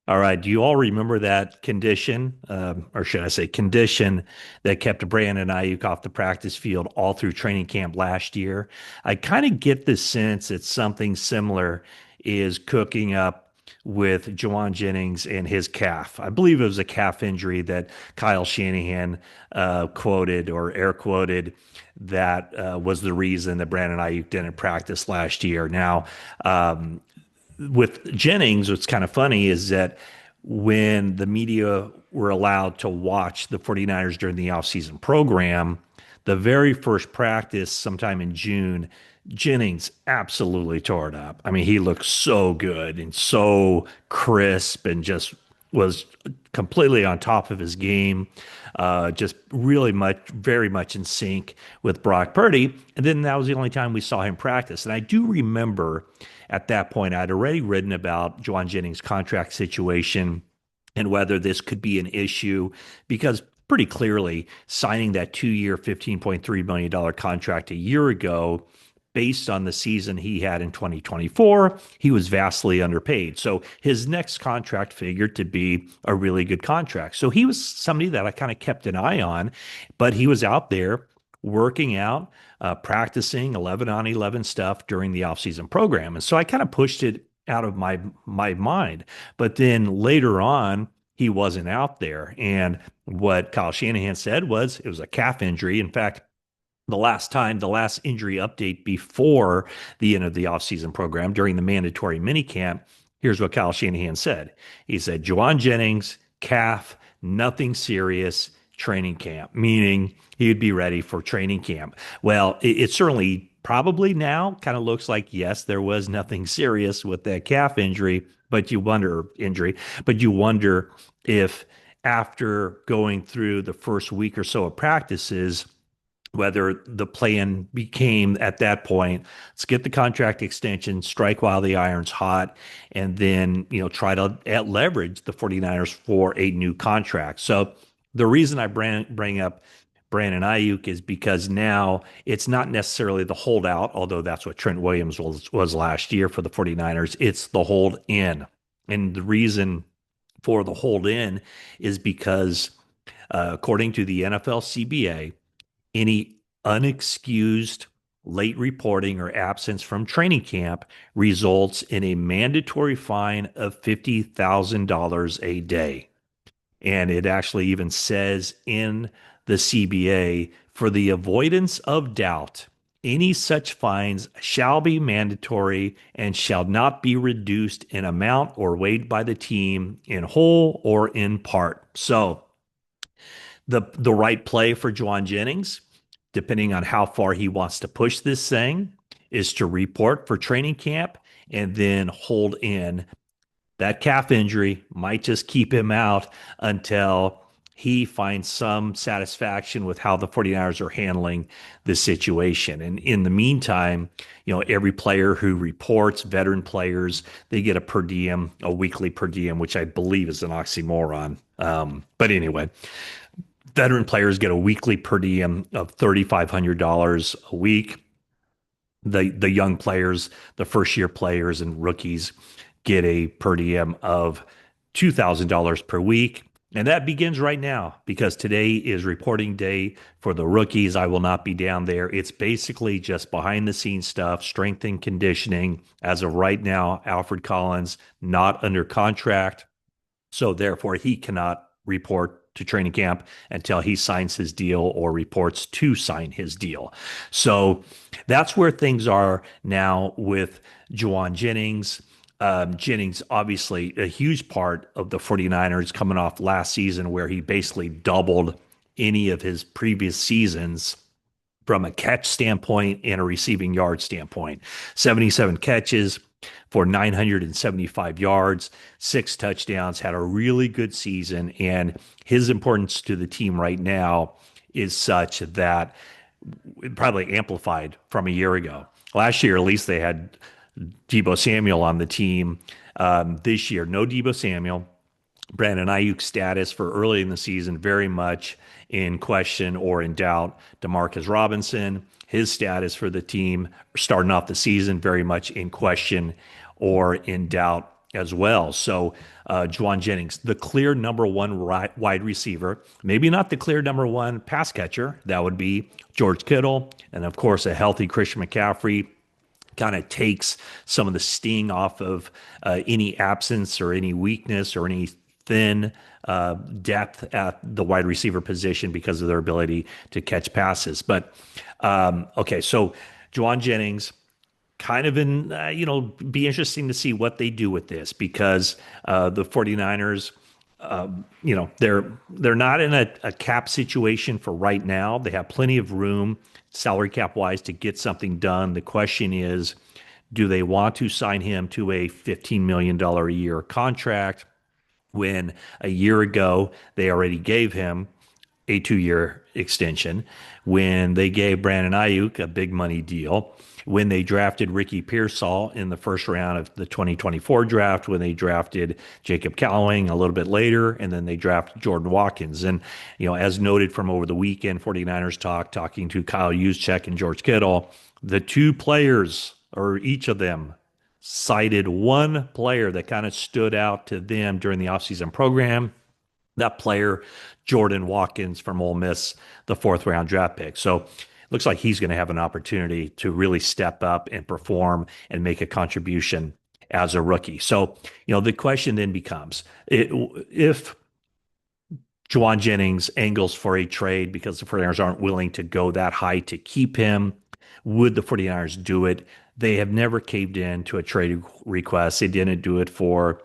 All right. Do you all remember that condition, or should I say condition, that kept Brandon Ayuk off the practice field all through training camp last year? I kind of get the sense that something similar is cooking up with Jauan Jennings and his calf. I believe it was a calf injury that Kyle Shanahan quoted or air quoted that was the reason that Brandon Ayuk didn't practice last year. Now, with Jennings, what's kind of funny is that when the media were allowed to watch the 49ers during the offseason program, the very first practice, sometime in June, Jennings absolutely tore it up. I mean, he looked so good and so crisp and just was completely on top of his game, just really much, very much in sync with Brock Purdy. And then that was the only time we saw him practice. And I do remember at that point, I'd already written about Jauan Jennings' contract situation and whether this could be an issue because pretty clearly signing that 2 year, $15.3 million contract a year ago based on the season he had in 2024, he was vastly underpaid. So his next contract figured to be a really good contract. So he was somebody that I kind of kept an eye on, but he was out there working out, practicing 11 on 11 stuff during the offseason program. And so I kind of pushed it out of my mind. But then later on, he wasn't out there. And what Kyle Shanahan said was it was a calf injury. In fact, the last injury update before the end of the offseason program during the mandatory minicamp, here's what Kyle Shanahan said. He said, Jauan Jennings, calf, nothing serious, training camp, meaning he'd be ready for training camp. Well, it certainly probably now kind of looks like, yes, there was nothing serious with that calf injury, but you wonder if after going through the first week or so of practices, whether the plan became at that point, let's get the contract extension, strike while the iron's hot, and then, try to leverage the 49ers for a new contract. So the reason I bring up Brandon Ayuk is because now it's not necessarily the holdout, although that's what Trent Williams was last year for the 49ers. It's the hold in. And the reason for the hold in is because, according to the NFL CBA, any unexcused late reporting or absence from training camp results in a mandatory fine of $50,000 a day. And it actually even says in the CBA, for the avoidance of doubt, any such fines shall be mandatory and shall not be reduced in amount or weighed by the team in whole or in part. So the right play for Jauan Jennings, depending on how far he wants to push this thing, is to report for training camp and then hold in. That calf injury might just keep him out until he finds some satisfaction with how the 49ers are handling the situation. And in the meantime, every player who reports, veteran players, they get a per diem, a weekly per diem, which I believe is an oxymoron. But anyway, veteran players get a weekly per diem of $3,500 a week. The young players, the first year players and rookies get a per diem of $2,000 per week. And that begins right now because today is reporting day for the rookies. I will not be down there. It's basically just behind the scenes stuff, strength and conditioning. As of right now, Alfred Collins not under contract. So therefore, he cannot report to training camp until he signs his deal or reports to sign his deal. So that's where things are now with Jauan Jennings. Jennings, obviously, a huge part of the 49ers coming off last season where he basically doubled any of his previous seasons from a catch standpoint and a receiving yard standpoint. 77 catches for 975 yards, 6 touchdowns, had a really good season. And his importance to the team right now is such that it probably amplified from a year ago. Last year, at least they had Deebo Samuel on the team. This year, no Deebo Samuel. Brandon Ayuk's status for early in the season very much in question or in doubt. Demarcus Robinson, his status for the team starting off the season very much in question or in doubt as well. So, Jauan Jennings, the clear number one wide receiver, maybe not the clear number one pass catcher. That would be George Kittle. And of course, a healthy Christian McCaffrey kind of takes some of the sting off of any absence or any weakness or any thin depth at the wide receiver position because of their ability to catch passes. But okay, so Jauan Jennings, kind of be interesting to see what they do with this because the 49ers, they're not in a cap situation for right now. They have plenty of room salary cap wise to get something done. The question is, do they want to sign him to a $15 million a year contract when a year ago they already gave him a 2 year extension, when they gave Brandon Ayuk a big money deal, when they drafted Ricky Pearsall in the first round of the 2024 draft, when they drafted Jacob Callaway a little bit later, and then they drafted Jordan Watkins. And, as noted from over the weekend, 49ers talking to Kyle Juszczyk and George Kittle, the two players, or each of them, cited one player that kind of stood out to them during the offseason program. That player, Jordan Watkins from Ole Miss, the fourth round draft pick. So it looks like he's going to have an opportunity to really step up and perform and make a contribution as a rookie. So, the question then becomes if Jauan Jennings angles for a trade because the 49ers aren't willing to go that high to keep him, would the 49ers do it? They have never caved in to a trade request. They didn't do it for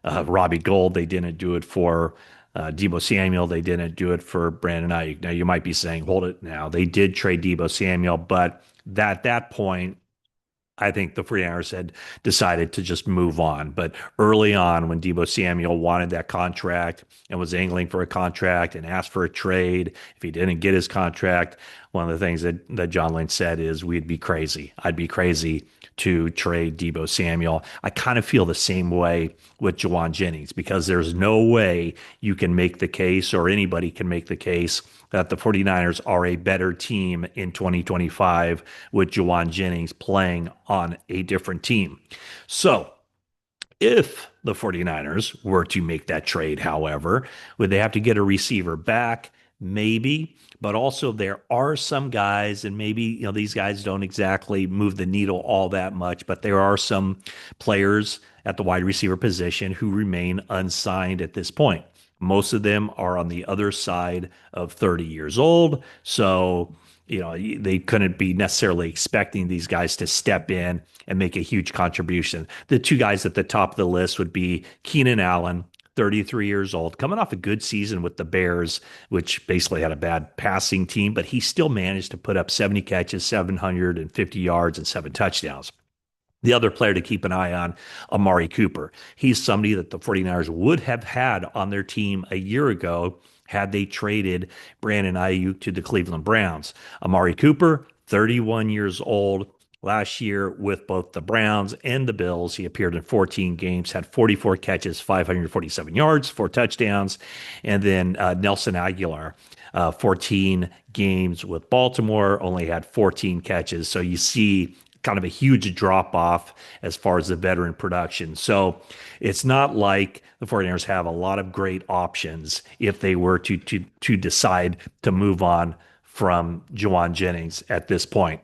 Robbie Gould. They didn't do it for Deebo Samuel. They didn't do it for Brandon Ayuk. Now, you might be saying, hold it now. They did trade Deebo Samuel, but at that point, I think the 49ers had decided to just move on. But early on, when Deebo Samuel wanted that contract and was angling for a contract and asked for a trade, if he didn't get his contract, one of the things that John Lynch said is, we'd be crazy. I'd be crazy to trade Deebo Samuel. I kind of feel the same way with Jauan Jennings because there's no way you can make the case, or anybody can make the case, that the 49ers are a better team in 2025 with Jauan Jennings playing on a different team. So if the 49ers were to make that trade, however, would they have to get a receiver back? Maybe, but also there are some guys, and maybe these guys don't exactly move the needle all that much, but there are some players at the wide receiver position who remain unsigned at this point. Most of them are on the other side of 30 years old, so they couldn't be necessarily expecting these guys to step in and make a huge contribution. The two guys at the top of the list would be Keenan Allen, 33 years old, coming off a good season with the Bears, which basically had a bad passing team, but he still managed to put up 70 catches, 750 yards, and 7 touchdowns. The other player to keep an eye on, Amari Cooper. He's somebody that the 49ers would have had on their team a year ago had they traded Brandon Ayuk to the Cleveland Browns. Amari Cooper, 31 years old. Last year with both the Browns and the Bills, he appeared in 14 games, had 44 catches, 547 yards, 4 touchdowns. And then Nelson Aguilar, 14 games with Baltimore, only had 14 catches. So you see kind of a huge drop off as far as the veteran production. So it's not like the 49ers have a lot of great options if they were to decide to move on from Jauan Jennings at this point.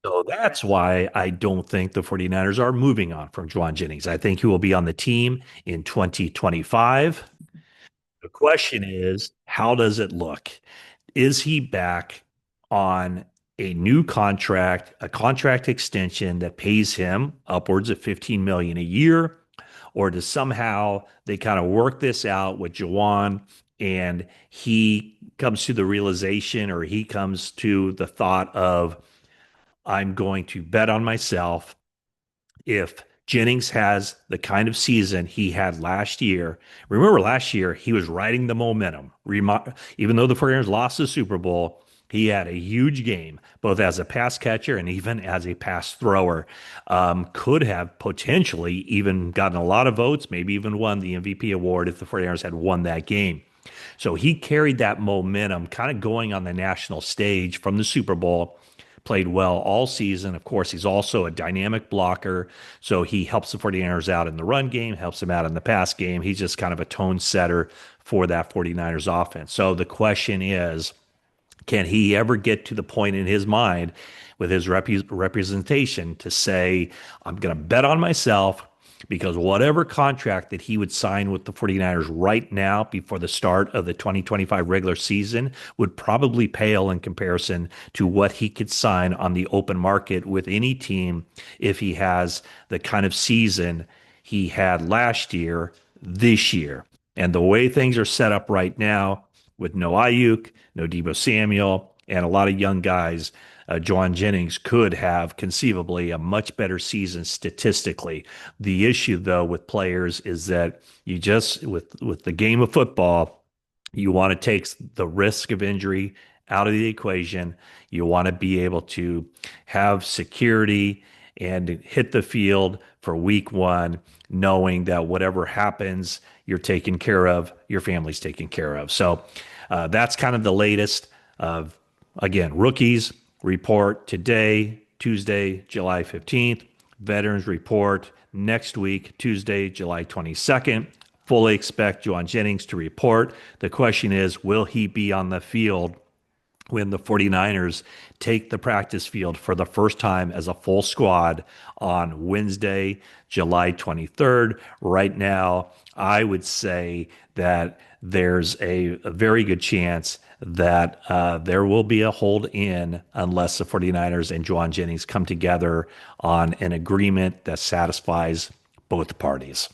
So that's why I don't think the 49ers are moving on from Jauan Jennings. I think he will be on the team in 2025. The question is, how does it look? Is he back on a new contract, a contract extension that pays him upwards of $15 million a year? Or does somehow they kind of work this out with Jauan and he comes to the realization, or he comes to the thought of, I'm going to bet on myself. If Jennings has the kind of season he had last year, remember last year, he was riding the momentum. Even though the 49ers lost the Super Bowl, he had a huge game, both as a pass catcher and even as a pass thrower. Could have potentially even gotten a lot of votes, maybe even won the MVP award if the 49ers had won that game. So he carried that momentum kind of going on the national stage from the Super Bowl, played well all season. Of course, he's also a dynamic blocker, so he helps the 49ers out in the run game, helps them out in the pass game. He's just kind of a tone setter for that 49ers offense. So the question is, can he ever get to the point in his mind with his representation to say, I'm going to bet on myself because whatever contract that he would sign with the 49ers right now before the start of the 2025 regular season would probably pale in comparison to what he could sign on the open market with any team if he has the kind of season he had last year, this year. And the way things are set up right now with no Ayuk, no Deebo Samuel, and a lot of young guys, Jauan Jennings could have conceivably a much better season statistically. The issue, though, with players is that you just, with the game of football, you want to take the risk of injury out of the equation. You want to be able to have security and hit the field for week one, knowing that whatever happens, you're taken care of, your family's taken care of. So that's kind of the latest of, again, rookies report today, Tuesday, July 15th. Veterans report next week, Tuesday, July 22nd. Fully expect Jauan Jennings to report. The question is, will he be on the field when the 49ers take the practice field for the first time as a full squad on Wednesday, July 23rd? Right now, I would say that there's a very good chance that there will be a hold in unless the 49ers and Jauan Jennings come together on an agreement that satisfies both parties.